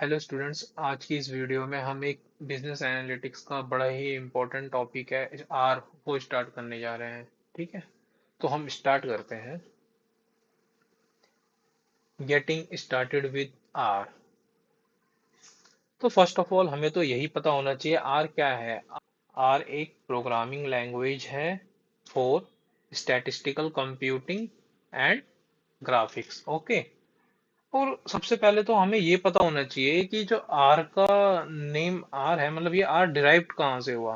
Hello students, आज की इस वीडियो में हम एक बिजनेस एनालिटिक्स का बड़ा ही इम्पोर्टेंट टॉपिक है आर को स्टार्ट करने जा रहे हैं। ठीक है, तो हम स्टार्ट करते हैं। Getting started with R. तो फर्स्ट ऑफ ऑल हमें तो यही पता होना चाहिए आर क्या है। आर एक प्रोग्रामिंग लैंग्वेज है for statistical computing and graphics. Okay, और सबसे पहले तो हमें ये पता होना चाहिए कि जो आर का नेम आर है, मतलब ये आर डिराइव्ड कहाँ से हुआ।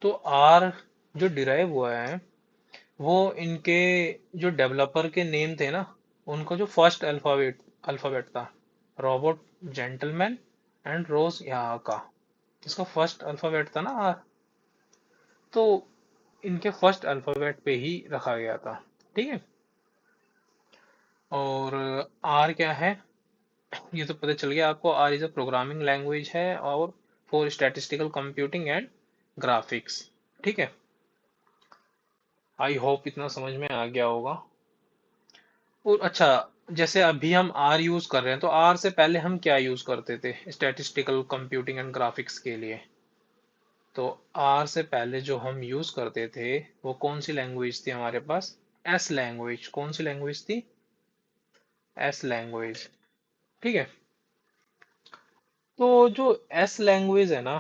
तो आर जो डिराइव हुआ है वो इनके जो डेवलपर के नेम थे ना, उनका जो फर्स्ट अल्फाबेट अल्फाबेट था, रॉबर्ट जेंटलमैन एंड रोज यहाँ का, इसका फर्स्ट अल्फाबेट था ना आर। तो इनके फर्स्ट अल्फाबेट पे ही रखा गया था। ठीक है, और आर क्या है ये तो पता चल गया आपको। R is a programming language है और for statistical computing and graphics. ठीक है, आई होप इतना समझ में आ गया होगा। और अच्छा, जैसे अभी हम आर यूज कर रहे हैं तो आर से पहले हम क्या यूज करते थे स्टैटिस्टिकल कंप्यूटिंग एंड ग्राफिक्स के लिए। तो आर से पहले जो हम यूज करते थे वो कौन सी लैंग्वेज थी हमारे पास? S language. कौन सी लैंग्वेज थी? S language. ठीक है, तो जो एस लैंग्वेज है ना,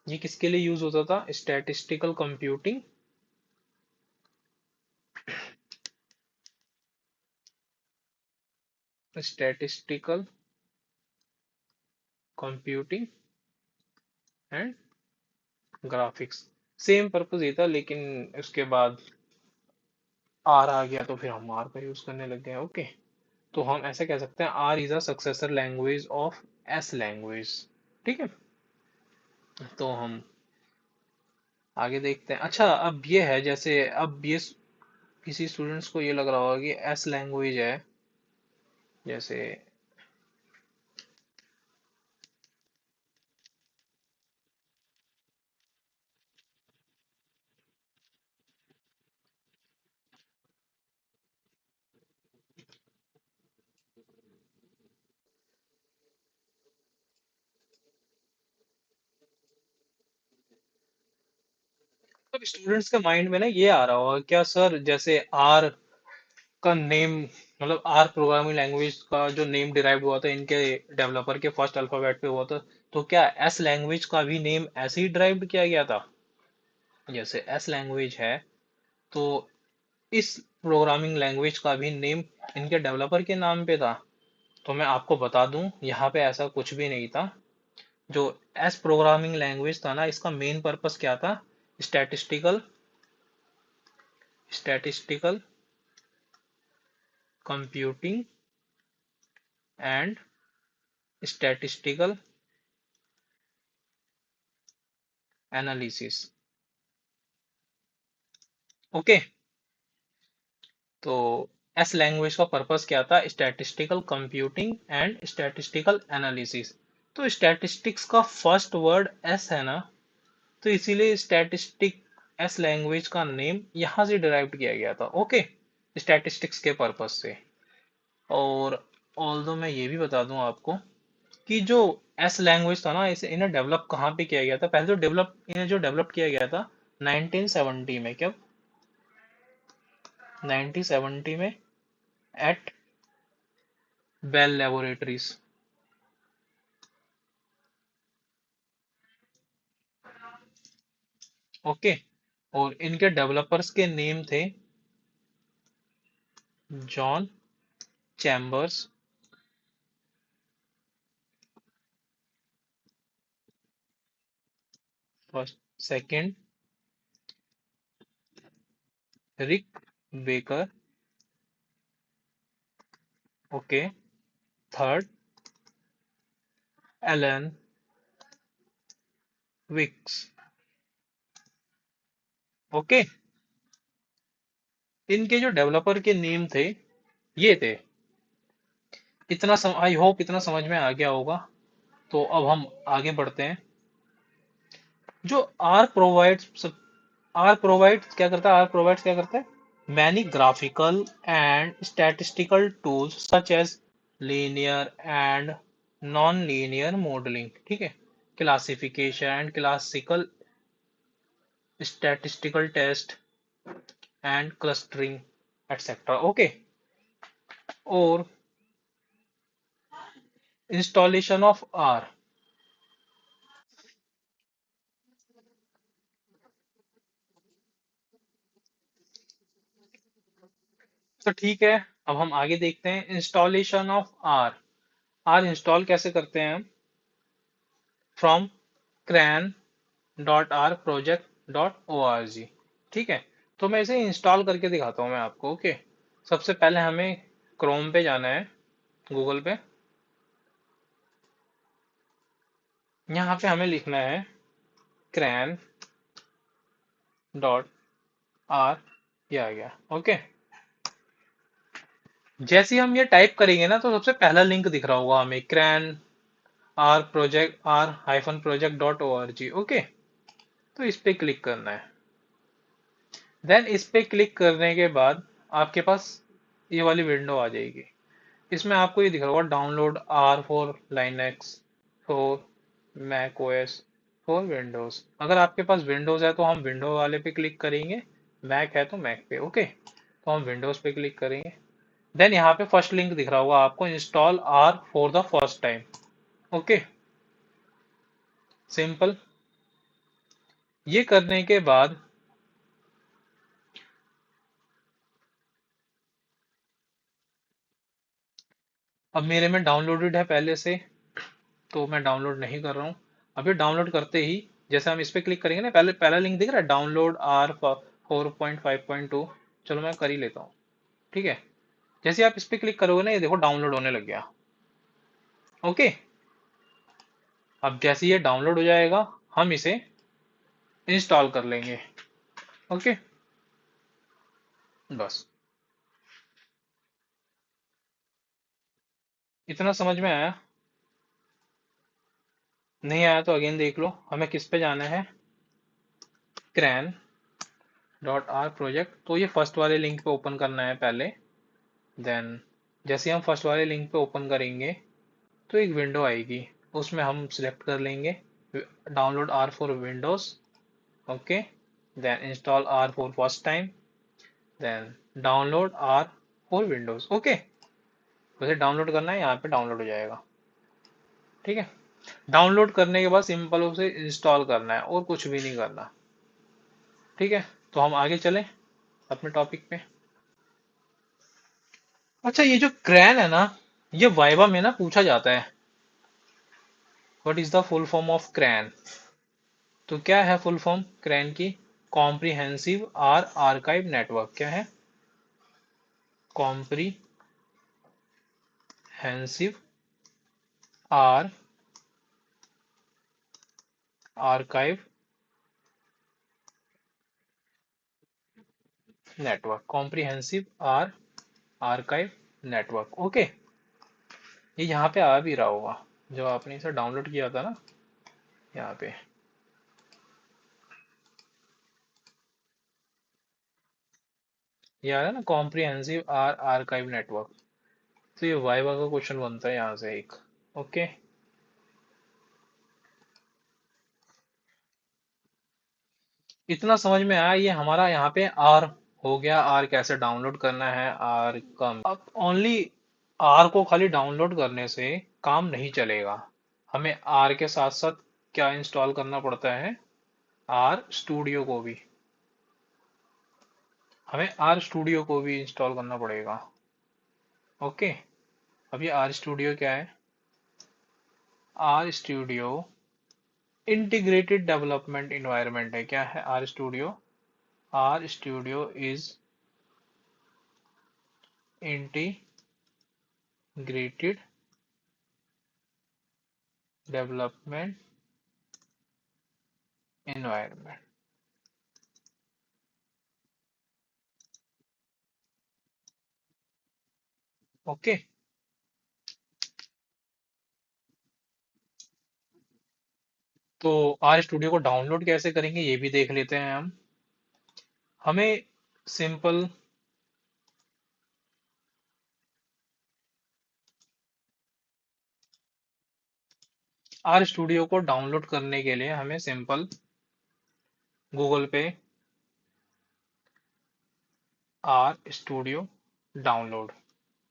ये किसके लिए यूज होता था? Statistical computing statistical computing and graphics. Same purpose ये था, लेकिन उसके बाद आर आ गया तो फिर हम आर का यूज करने लग गए। ओके, तो हम ऐसे कह सकते हैं R is a successor language of S language. ठीक है, तो हम आगे देखते हैं। अच्छा, अब ये है, जैसे अब ये किसी स्टूडेंट्स को ये लग रहा होगा कि एस लैंग्वेज है, जैसे अब स्टूडेंट्स के माइंड में ना ये आ रहा होगा क्या सर, जैसे आर का नेम, मतलब आर प्रोग्रामिंग लैंग्वेज का जो नेम डिराइव हुआ था इनके डेवलपर के फर्स्ट अल्फाबेट पे हुआ था, तो क्या एस लैंग्वेज का भी नेम ऐसे ही डिराइव किया गया था? जैसे एस लैंग्वेज है तो इस प्रोग्रामिंग लैंग्वेज का भी नेम इनके डेवलपर के नाम पे था। तो मैं आपको बता दूं, यहाँ पे ऐसा कुछ भी नहीं था। जो एस प्रोग्रामिंग लैंग्वेज था ना, इसका मेन पर्पस क्या था? Statistical statistical computing and statistical analysis. Okay, तो एस लैंग्वेज का पर्पस क्या था? Statistical computing and statistical analysis. तो स्टैटिस्टिक्स का फर्स्ट वर्ड एस है ना, तो इसीलिए स्टैटिस्टिक एस लैंग्वेज का नेम यहां से डिराइव किया गया था। ओके, स्टैटिस्टिक्स के पर्पस से। और ऑल्दो मैं ये भी बता दूं आपको कि जो एस लैंग्वेज था ना, इसे इन्हें डेवलप कहाँ पे किया गया था? पहले तो इन्हें जो डेवलप किया गया था 1970 में। कब? 1970 में, एट बेल लेबोरेटरीज। ओके, और इनके डेवलपर्स के नेम थे John Chambers, first, second Rick Becker, okay, third Allan Wilks. Okay, इनके जो डेवलपर के नेम थे ये थे। आई होप इतना समझ में आ गया होगा। तो अब हम आगे बढ़ते हैं। जो आर प्रोवाइड्स आर प्रोवाइड्स क्या करता है? आर प्रोवाइड्स क्या करता है? Many graphical and statistical tools such as linear and non linear modelling, ठीक है, classification and classical statistical test and clustering et cetera, okay. और इंस्टॉलेशन ऑफ आर। तो ठीक है, अब हम आगे देखते हैं installation of R. R install कैसे करते हैं हम? From CRAN dot R project dot O R G, ठीक है। तो मैं इसे इंस्टॉल करके दिखाता हूँ मैं आपको, ओके। सबसे पहले हमें क्रोम पे जाना है, गूगल पे। यहाँ पे हमें लिखना है क्रैन डॉट आर, ये आ गया, ओके। जैसे ही हम ये टाइप करेंगे ना, तो सबसे पहला लिंक दिख रहा होगा हमें, CRAN R project dot O R G, okay. तो इस पे क्लिक करना है। देन इस पे क्लिक करने के बाद आपके पास ये वाली विंडो आ जाएगी। इसमें आपको ये दिख रहा होगा download R for Linux, for Mac OS, for Windows. अगर आपके पास विंडोज है तो हम विंडो वाले पे क्लिक करेंगे, मैक है तो मैक पे, ओके। तो हम विंडोज पे क्लिक करेंगे। देन यहाँ पे फर्स्ट लिंक दिख रहा होगा आपको, install R for the first time, okay. Simple. ये करने के बाद अब मेरे में डाउनलोडेड है पहले से, तो मैं डाउनलोड नहीं कर रहा हूँ। अभी डाउनलोड करते ही जैसे हम इस पे क्लिक करेंगे ना, पहले पहला लिंक दिख रहा है डाउनलोड आर 4.5.2। चलो मैं कर ही लेता हूँ, ठीक है। जैसे आप इस पे क्लिक करोगे ना, ये देखो डाउनलोड होने लग गया, ओके। अब जैसे ये डाउनलोड हो जाएगा, हम इसे इंस्टॉल कर लेंगे, ओके। बस इतना समझ में आया? नहीं आया तो अगेन देख लो। हमें किस पे जाना है? Crane dot R project. तो ये फर्स्ट वाले लिंक पे ओपन करना है पहले। देन जैसे हम फर्स्ट वाले लिंक पे ओपन करेंगे, तो एक विंडो आएगी, उसमें हम सिलेक्ट कर लेंगे download R for Windows, okay. Then install R for first time, then download R for Windows, okay. वैसे डाउनलोड करना है, यहाँ पे डाउनलोड हो जाएगा, ठीक है। डाउनलोड करने के बाद सिंपल उसे इंस्टॉल करना है और कुछ भी नहीं करना, ठीक है। तो हम आगे चलें अपने टॉपिक पे। अच्छा, ये जो क्रैन है ना, ये वाइवा में ना पूछा जाता है, what is the full form of CRAN. तो क्या है फुल फॉर्म क्रैन की? Comprehensive R archive network. क्या है? Comprehensive R archive network, comprehensive R archive network, okay. ये यहाँ पे आ भी रहा होगा, जो आपने इसे डाउनलोड किया था ना, यहाँ पे। ये आ रहा है ना, कॉम्प्रिहेंसिव आर आर्काइव नेटवर्क। तो ये वाइवा का क्वेश्चन बनता है यहाँ से एक, ओके। इतना समझ में आया? ये हमारा यहाँ पे आर हो गया। आर कैसे डाउनलोड करना है, आर कम। अब ओनली आर को खाली डाउनलोड करने से काम नहीं चलेगा। हमें आर के साथ साथ क्या इंस्टॉल करना पड़ता है? आर स्टूडियो को भी, हमें आर स्टूडियो को भी इंस्टॉल करना पड़ेगा, ओके। अब ये आर स्टूडियो क्या है? R studio integrated development environment है। क्या है R studio? R studio is integrated development environment, okay. तो आर स्टूडियो को डाउनलोड कैसे करेंगे ये भी देख लेते हैं हम। हमें सिंपल आर स्टूडियो को डाउनलोड करने के लिए हमें सिंपल गूगल पे आर स्टूडियो डाउनलोड,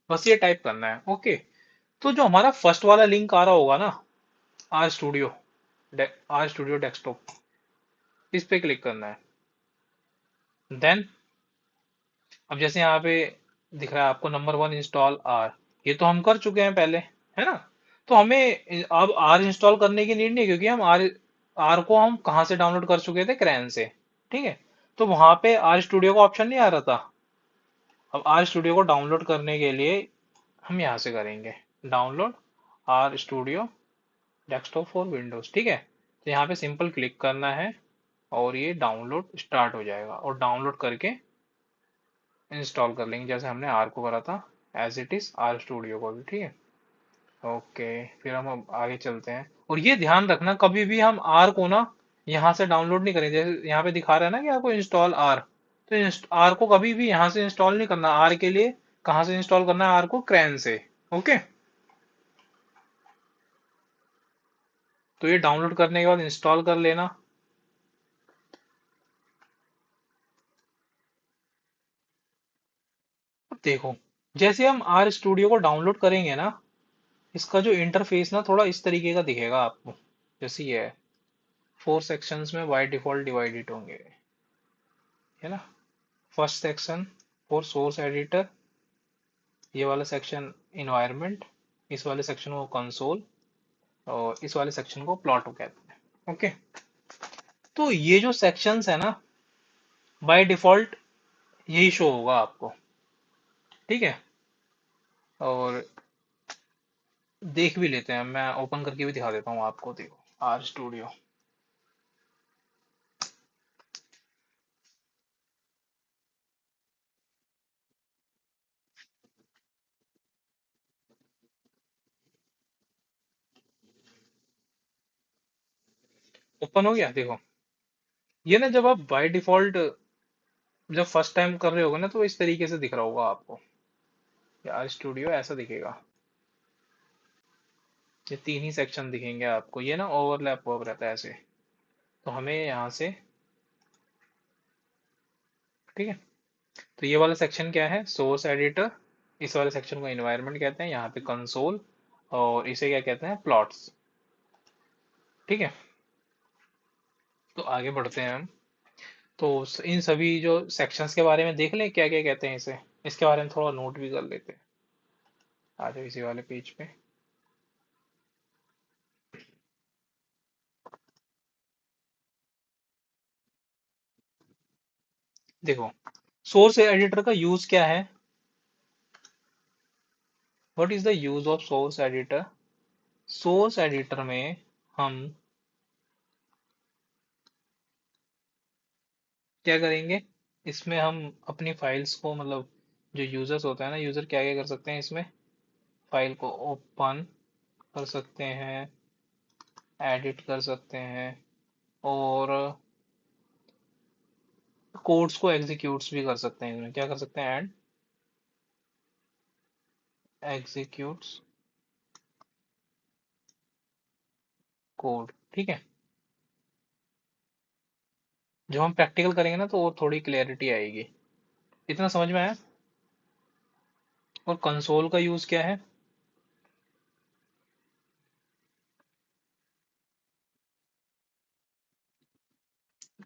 बस ये टाइप करना है। ओके, तो जो हमारा फर्स्ट वाला लिंक आ रहा होगा ना, R studio, R studio desktop, इस पे क्लिक करना है। देन अब जैसे यहाँ पे दिख रहा है आपको नंबर 1 इंस्टॉल आर, ये तो हम कर चुके हैं पहले, है ना। तो हमें अब आर इंस्टॉल करने की नीड नहीं, क्योंकि हम आर आर को हम कहाँ से डाउनलोड कर चुके थे, क्रैन से। ठीक है, तो वहां पे आर स्टूडियो का ऑप्शन नहीं आ रहा था। अब आर स्टूडियो को डाउनलोड करने के लिए हम यहाँ से करेंगे download R studio desktop for Windows. ठीक है, तो यहाँ पे सिंपल क्लिक करना है और ये डाउनलोड स्टार्ट हो जाएगा, और डाउनलोड करके इंस्टॉल कर लेंगे जैसे हमने आर को करा था, as it is R studio को भी। ठीक है, ओके, फिर हम अब आगे चलते हैं। और ये ध्यान रखना, कभी भी हम आर को ना यहाँ से डाउनलोड नहीं करेंगे। जैसे यहाँ पे दिखा रहा है ना कि आपको इंस्टॉल आर, तो आर को कभी भी यहाँ से इंस्टॉल नहीं करना। आर के लिए कहाँ से इंस्टॉल करना है, आर को क्रैन से। ओके, तो ये डाउनलोड करने के बाद इंस्टॉल कर लेना। अब देखो, जैसे हम आर स्टूडियो को डाउनलोड करेंगे ना, इसका जो इंटरफेस ना थोड़ा इस तरीके का दिखेगा आपको, जैसे ये है। 4 सेक्शंस में बाय डिफॉल्ट डिवाइडेड होंगे, है ना। First section for source editor, ये वाला सेक्शन इन्वायरमेंट, इस वाले सेक्शन को कंसोल, और इस वाले सेक्शन को प्लॉट कहते हैं। ओके, तो ये जो सेक्शंस है ना, बाय डिफॉल्ट यही शो होगा आपको। ठीक है, और देख भी लेते हैं, मैं ओपन करके भी दिखा देता हूँ आपको। देखो, आर स्टूडियो ओपन हो गया। देखो, ये ना जब आप बाय डिफॉल्ट जब फर्स्ट टाइम कर रहे होगे ना, तो इस तरीके से दिख रहा होगा आपको। आर स्टूडियो ऐसा दिखेगा, ये 3 ही सेक्शन दिखेंगे आपको, ये ना ओवरलैप वर्क रहता है ऐसे। तो हमें यहाँ से, ठीक है, तो ये वाला सेक्शन क्या है, सोर्स एडिटर। इस वाले सेक्शन को एनवायरनमेंट कहते हैं, यहाँ पे कंसोल, और इसे क्या कहते हैं, प्लॉट्स। ठीक है, तो आगे बढ़ते हैं हम। तो इन सभी जो सेक्शंस के बारे में देख लें, क्या क्या कहते हैं इसे, इसके बारे में थोड़ा नोट भी कर लेते हैं। आ जाओ इसी वाले पेज पे। देखो, सोर्स एडिटर का यूज क्या है, what is the use of source editor. Source editor में हम क्या करेंगे, इसमें हम अपनी फाइल्स को, मतलब जो यूजर्स होता है ना, यूजर क्या क्या कर सकते हैं इसमें, फाइल को ओपन कर सकते हैं, एडिट कर सकते हैं, और कोड्स को एग्जीक्यूट्स भी कर सकते हैं। इसमें क्या कर सकते हैं, ऐड एग्जीक्यूट्स कोड। ठीक है, जब हम प्रैक्टिकल करेंगे ना, तो वो थोड़ी क्लैरिटी आएगी। इतना समझ में आया। और कंसोल का यूज क्या है,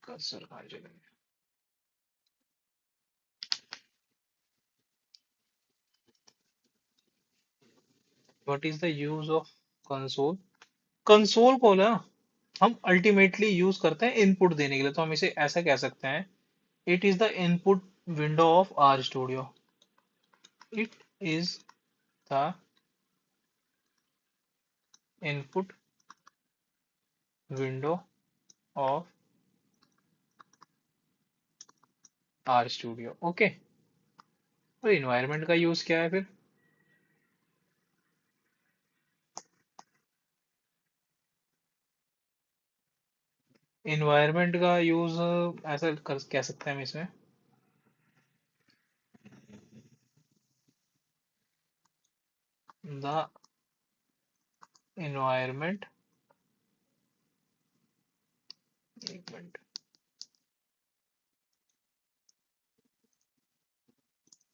कर्सर कहाँ चले गए? What is the use of console. Console को ना हम अल्टीमेटली यूज करते हैं इनपुट देने के लिए, तो हम इसे ऐसा कह सकते हैं, it is the input window of R studio. It is the input window of R studio. Okay, और इन्वायरमेंट का यूज क्या है फिर। इन्वायरमेंट का यूज ऐसा कर कह सकते हैं हम इसमें, द इन्वायरमेंट एक minute.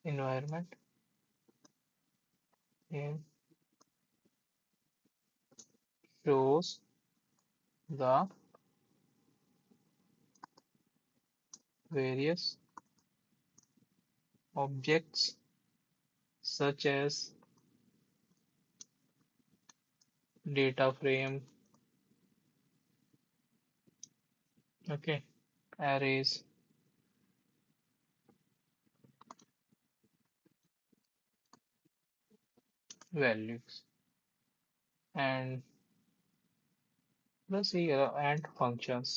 Environment in shows the various objects such as data frame, okay, arrays, values, and plus here and functions।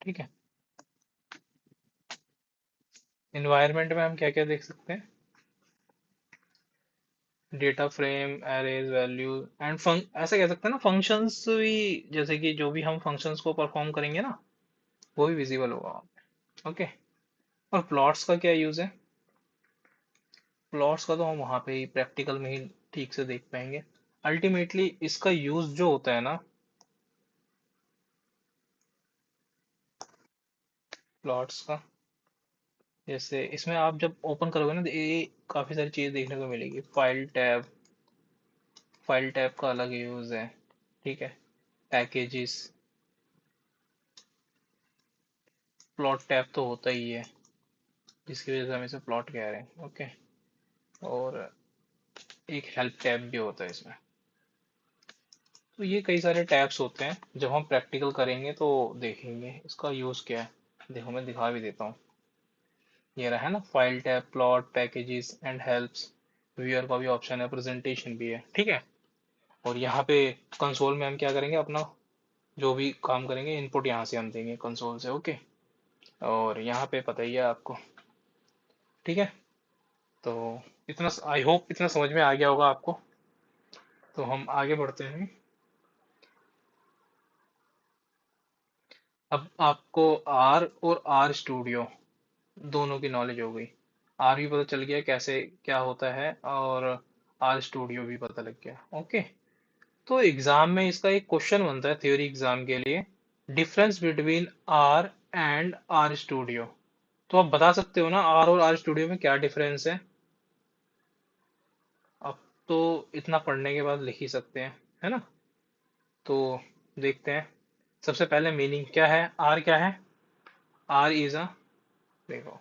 ठीक है। इन्वायरमेंट में हम क्या क्या देख सकते हैं? Data frame, arrays, value and ऐसा कह सकते हैं ना, फंक्शंस भी, जैसे कि जो भी हम फंक्शंस को परफॉर्म करेंगे ना, वो भी विजिबल होगा वहाँ पे। ओके। और प्लॉट्स का क्या यूज है? प्लॉट्स का तो हम वहाँ पे ही प्रैक्टिकल में ही ठीक से देख पाएंगे। अल्टीमेटली इसका यूज जो होता है ना, प्लॉट्स का, जैसे इसमें आप जब ओपन करोगे ना, तो ये काफी सारी चीज देखने को मिलेगी। फाइल टैब का अलग यूज है, ठीक है। पैकेजेस, प्लॉट टैब तो होता ही है, जिसकी वजह से हम इसे प्लॉट कह रहे हैं। ओके। और एक हेल्प टैब भी होता है इसमें। तो ये कई सारे टैब्स होते हैं, जब हम प्रैक्टिकल करेंगे तो देखेंगे इसका यूज क्या है। देखो मैं दिखा भी देता हूँ। ये रहा है ना, file tab, plot, packages and helps. Viewer का भी ऑप्शन है, प्रेजेंटेशन भी है, ठीक है। और यहाँ पे कंसोल में हम क्या करेंगे, अपना जो भी काम करेंगे इनपुट यहाँ से हम देंगे कंसोल से। ओके। और यहाँ पे पता ही है आपको, ठीक है। तो इतना, आई होप इतना समझ में आ गया होगा आपको। तो हम आगे बढ़ते हैं। अब आपको आर और आर स्टूडियो दोनों की नॉलेज हो गई। आर भी पता चल गया कैसे क्या होता है, और आर स्टूडियो भी पता लग गया। ओके। तो एग्जाम में इसका एक क्वेश्चन बनता है थ्योरी एग्जाम के लिए, difference between R and R studio. तो आप बता सकते हो ना आर और आर स्टूडियो में क्या डिफरेंस है? अब तो इतना पढ़ने के बाद लिख ही सकते हैं, है ना। तो देखते हैं। सबसे पहले मीनिंग क्या है, आर क्या है? आर इज अ, देखो,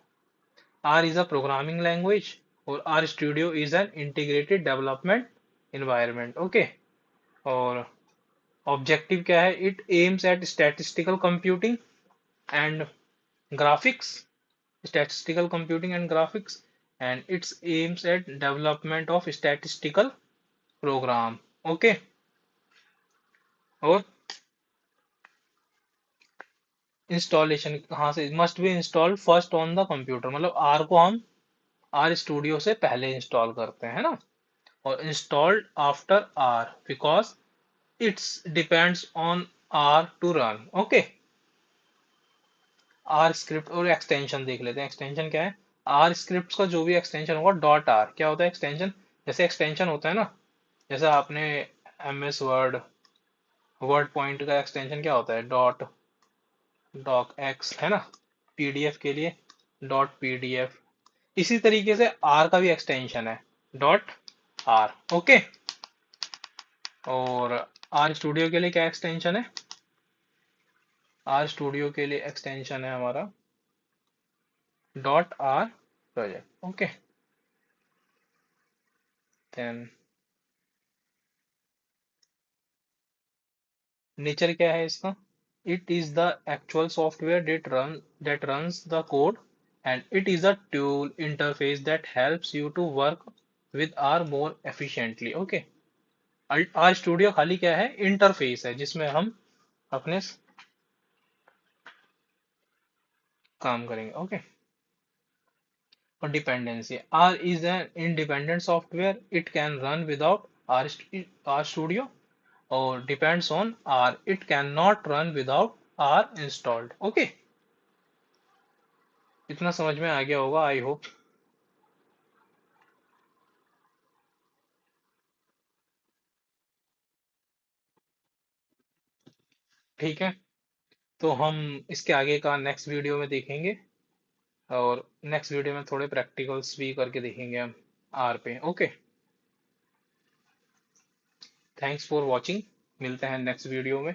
R is a programming language और R studio is an integrated development environment. Okay. और ऑब्जेक्टिव क्या है? It aims at statistical computing and graphics, statistical computing and graphics, and its aims at development of statistical program। okay। और installation कहाँ से? Must be installed first on the computer, मतलब are को हम are studio से पहले install करते हैं ना। और installed after R because it's depends on R to run. Okay. R script और एक्सटेंशन देख लेते हैं। एक्सटेंशन क्या है? आर स्क्रिप्ट का जो भी एक्सटेंशन होगा, डॉट आर क्या होता है एक्सटेंशन? जैसे एक्सटेंशन होता है ना, जैसे आपने M S word, word point का एक्सटेंशन क्या होता है? डॉट डॉक एक्स, है ना। पीडीएफ के लिए डॉट पीडीएफ। इसी तरीके से आर का भी एक्सटेंशन है, डॉट आर। ओके। और आर स्टूडियो के लिए क्या एक्सटेंशन है? आर स्टूडियो के लिए एक्सटेंशन है हमारा dot R project. Okay. Then nature क्या है इसका? It is the actual software that runs the code, and it is a tool interface that helps you to work with R more efficiently। okay। R studio खाली क्या है? Interface है जिसमें हम अपने काम करेंगे। ओके। और dependency, R is an independent software, it can run without R studio, और depends on R, it cannot run without R installed। Okay. इतना समझ में आ गया होगा आई होप। ठीक है, तो हम इसके आगे का नेक्स्ट वीडियो में देखेंगे, और नेक्स्ट वीडियो में थोड़े प्रैक्टिकल्स भी करके देखेंगे हम आर पे। ओके, थैंक्स फॉर वॉचिंग, मिलते हैं नेक्स्ट वीडियो में।